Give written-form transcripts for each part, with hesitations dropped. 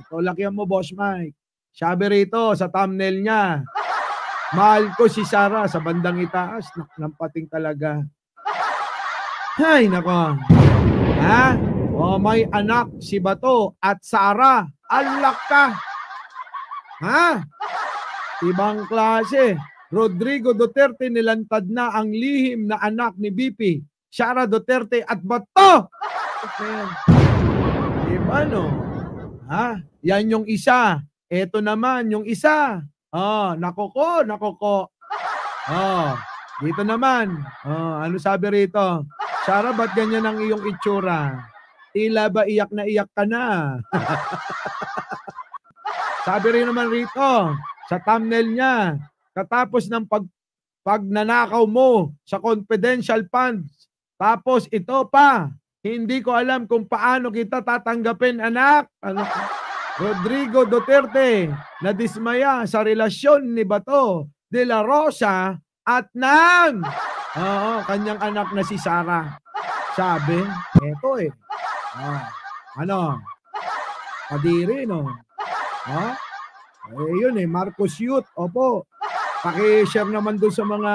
Ito, lakihan mo, Boss Mike. Sabi rito sa thumbnail niya, mahal ko si Sara sa bandang itaas. Nampating talaga. Ay, nako. Ha? O, may anak si Bato at Sara. Alak ka. Ha? Ibang klase. Rodrigo Duterte nilantad na ang lihim na anak ni BP, Sara Duterte at Bato. Diba, no? Ha? Yan yung isa. Ito naman yung isa. Oh, nakoko. Oh, dito naman. Oh, ano sabi rito? Sara, ba't ganyan ang iyong itsura? Tila ba iyak na iyak ka na? Sabi rin naman rito, sa thumbnail niya, katapos ng pagnanakaw mo sa confidential funds, tapos ito pa, hindi ko alam kung paano kita tatanggapin, anak. Rodrigo Duterte na dismaya sa relasyon ni Bato de la Rosa at ng kanyang anak na si Sara. Sabi, eto eh. Ano? Kadiri, no? Yun eh, Marcos Youth. Opo. Paki-share naman doon sa mga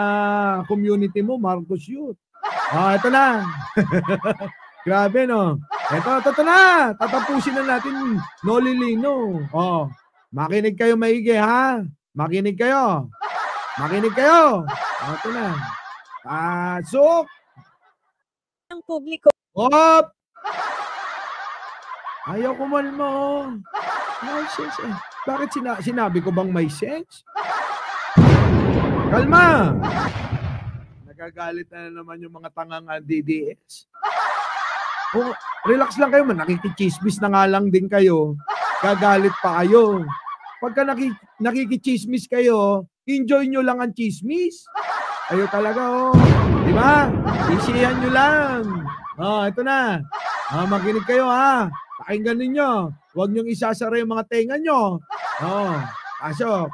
community mo, Marcos Youth. Ito na. Grabe, no? Ito na. Tatapusin na natin, Nolilino. Makinig kayo maigi, ha? Makinig kayo. Ito na. Pasok. Ang publiko. Op! Ayaw kumalma. May sense eh. Bakit sinabi ko bang may sense? Kalma! Nagagalit na naman yung mga tangang DDS. Relax lang kayo man. Nakikichismis na nga lang din kayo. Gagalit pa kayo. Pagka nakikichismis kayo, enjoy nyo lang ang chismis. Ayo talaga, Diba? Isihan nyo lang. Ito na. Makinig kayo, ha? Pakinggan ninyo. Huwag niyong isasara yung mga tenga nyo. Pasok.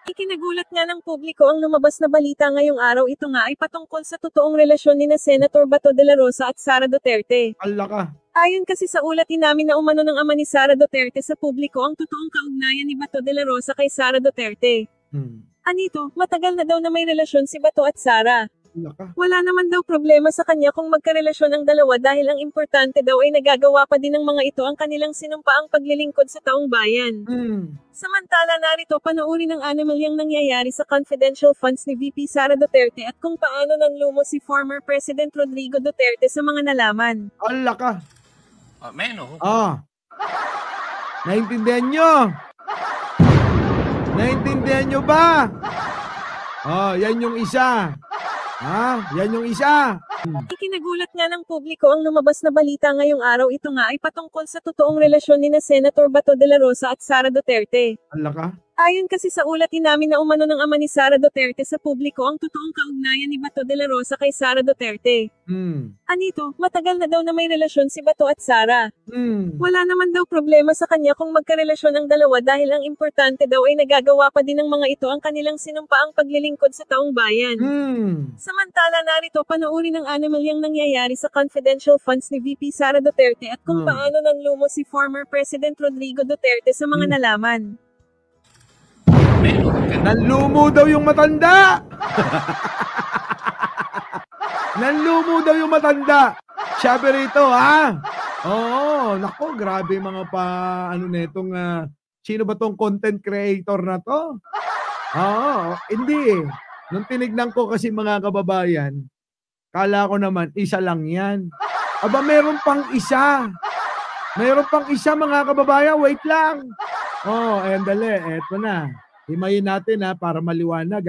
Ikinagulat nga ng publiko ang lumabas na balita ngayong araw. Ito nga ay patungkol sa totoong relasyon ni na Senator Bato de la Rosa at Sara Duterte. Ala ka. Ayon kasi sa ulat namin na umano ng ama ni Sara Duterte sa publiko ang totoong kaugnayan ni Bato de la Rosa kay Sara Duterte. Anito, matagal na daw na may relasyon si Bato at Sara. Wala naman daw problema sa kanya kung magkarelasyon ang dalawa dahil ang importante daw ay nagagawa pa din ng mga ito ang kanilang sinumpaang paglilingkod sa taong bayan. Samantala narito panoorin ang animalyang nangyayari sa confidential funds ni VP Sara Duterte at kung paano nanlumo si former President Rodrigo Duterte sa mga nalaman. Ala ka. Naintindihan nyo? Naintindihan nyo ba? Yan yung isa. Yan yung isa. Ikinagulat nga ng publiko ang lumabas na balita ngayong araw. Ito nga ay patungkol sa totoong relasyon ni na Senator Bato de la Rosa at Sara Duterte. Ala ka? Ayon kasi sa ulat namin na umano ng ama ni Sara Duterte sa publiko ang totoong kaugnayan ni Bato de la Rosa kay Sara Duterte. Anito, matagal na daw na may relasyon si Bato at Sara. Wala naman daw problema sa kanya kung magkarelasyon ang dalawa dahil ang importante daw ay nagagawa pa din ng mga ito ang kanilang sinumpaang paglilingkod sa taong bayan. Samantala narito panoorin ang animalyang nangyayari sa confidential funds ni VP Sara Duterte at kung paano nanlumo si former President Rodrigo Duterte sa mga nalaman. Nanlumo daw yung matanda. Nanlumo daw yung matanda. Sabi rito, ha? Nako, grabe mga netong, sino ba tong content creator na to? Hindi eh. Nung tinignan ko kasi mga kababayan, kala ko naman, isa lang yan. Aba, meron pang isa. Meron pang isa mga kababayan, wait lang. Dali, eto na. Himayin natin para maliwanag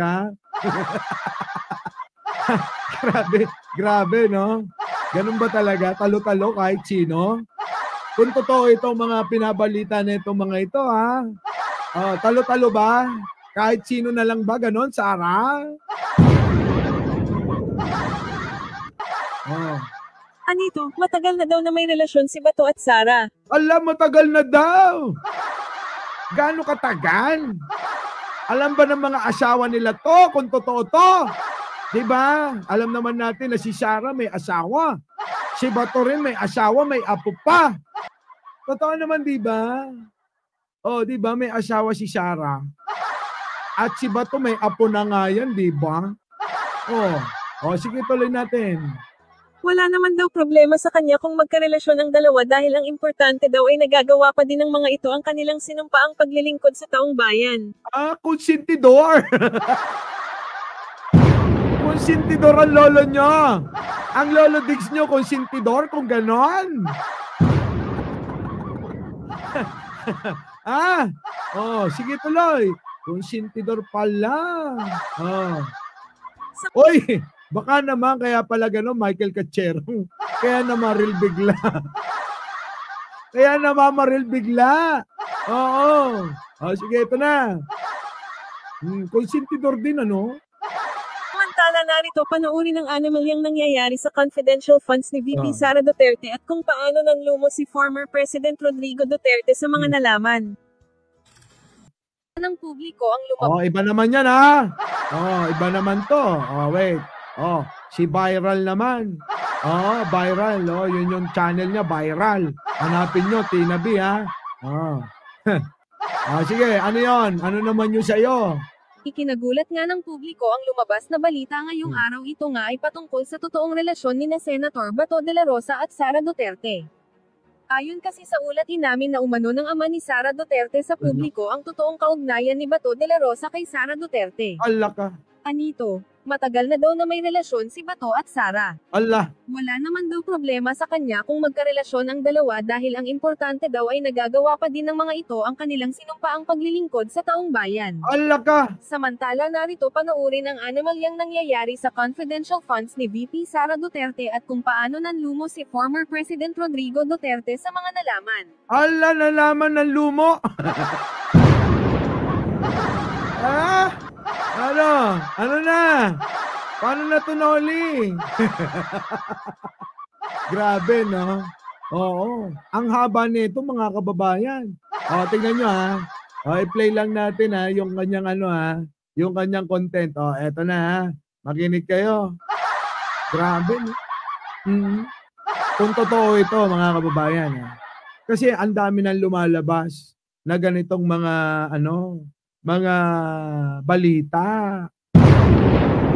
Grabe no? Ganun ba talaga? Talo-talo kahit sino? Kung totoo itong mga pinabalita na itong mga ito talo-talo ba? Kahit sino na lang ba? Ganon, Sara? Anito, matagal na daw na may relasyon si Bato at Sara. Matagal na daw! Gaano katagal? Alam ba ng mga asawa nila to kung totoo to? Diba? Alam naman natin na si Sara may asawa. Si Bato rin may asawa, may apo pa. Totoo naman, diba? Oh, di ba may asawa si Sara? At si Bato may apo na nga yan, di ba? Oh, sige tuloy natin. Wala naman daw problema sa kanya kung magkarelasyon ang dalawa dahil ang importante daw ay nagagawa pa din ng mga ito ang kanilang sinumpaang paglilingkod sa taong bayan. Konsentidor! Konsentidor ang lolo nyo! Ang lolo Diggs nyo, konsentidor kung ganon? Sige tuloy. Konsentidor pala. Oy! Baka naman kaya pala gano'n, Michael Cachero. Kaya namaril bigla. Kaya namamaril bigla. Oo. Sige, ito na. Konsentidor din, ano? Samantala narito, panoorin ng animalyang nangyayari sa confidential funds ni VP Sara Duterte at kung paano nanlumo si former President Rodrigo Duterte sa mga nalaman ng publiko ang lumabas. Iba naman yan, ha? Iba naman to. Wait. Si Viral naman. Viral. Yun yung channel niya, Viral. Hanapin nyo, Tina B, ha? Sige, ano yon? Ano naman yung sa'yo? Ikinagulat nga ng publiko ang lumabas na balita ngayong araw. Ito nga ay patungkol sa totoong relasyon ni Senator Bato de la Rosa at Sara Duterte. Ayon kasi sa ulat inamin na umano ng ama ni Sara Duterte sa publiko ang totoong kaugnayan ni Bato de la Rosa kay Sara Duterte. Allah ka. Anito, matagal na daw na may relasyon si Bato at Sara. Allah. Wala naman daw problema sa kanya kung magkarelasyon ang dalawa dahil ang importante daw ay nagagawa pa din ng mga ito ang kanilang sinumpaang paglilingkod sa taong bayan. Allah ka. Samantala narito panoorin ang animalyang nangyayari sa confidential funds ni VP Sara Duterte at kung paano nanlumo si former President Rodrigo Duterte sa mga nalaman. Allah, nalaman ng lumo. Ano na? Paano na to, Noli? Grabe, no? Oo. Ang haba nito, mga kababayan. Tingnan nyo, ha? I-play lang natin, ha? Yung kanyang yung kanyang content. Eto na, ha? Makinig kayo. Grabe, no? Kung totoo ito, mga kababayan, ha? Kasi ang dami nang lumalabas na ganitong mga balita.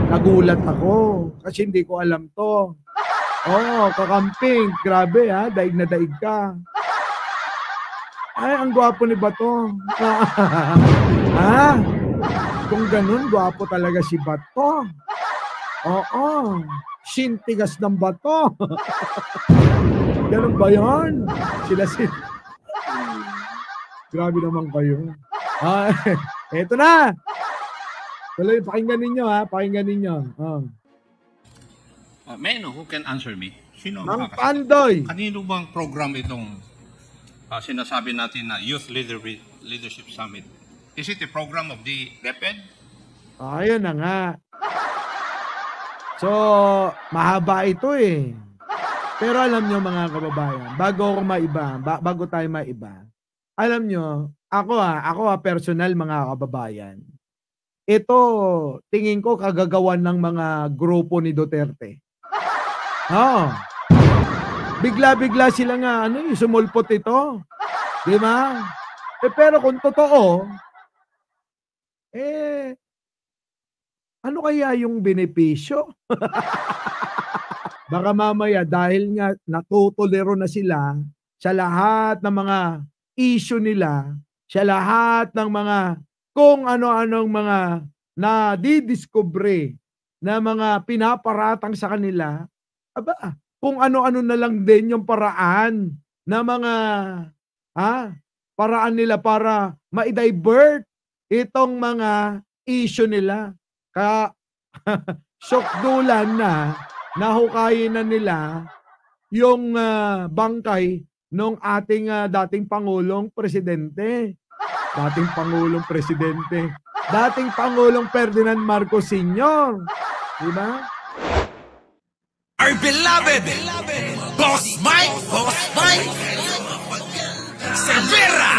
Nagulat ako kasi hindi ko alam to. Kakamping. Grabe, ha? Daig na daig ka. Ay, ang gwapo ni Bato. Kung ganun, gwapo talaga si Bato. Sintigas ng Bato. Ganun ba yan? Grabe naman kayo. Eto na. Tuloy, pakinggan ninyo, ha? Pakinggan ninyo. May I know who can answer me? Sino ang Mang Pandoy. Kanino bang program itong sinasabi natin na Youth Leadership Summit? Is it a program of the DepEd? Ayun na nga. So, mahaba ito eh. Pero alam nyo, mga kababayan, bago tayo maiba, alam nyo, ako personal, mga kababayan, ito, tingin ko, kagagawan ng mga grupo ni Duterte. Bigla-bigla sila nga, sumulpot ito. Di ba? Pero kung totoo, ano kaya yung benepisyo? Baka mamaya, dahil nga natutulero na sila sa lahat ng mga issue nila, sa lahat ng mga kung ano-anong mga nadidiscovery na mga pinaparatang sa kanila, kung ano-ano na lang din yung paraan na mga paraan nila para ma-divert itong mga issue nila. Kaya syokdulan na nahukayin na nila yung bangkay nung ating dating Pangulong Presidente. Dating Pangulong Ferdinand Marcos Sr. Diba? Our beloved Boss Mike Severa.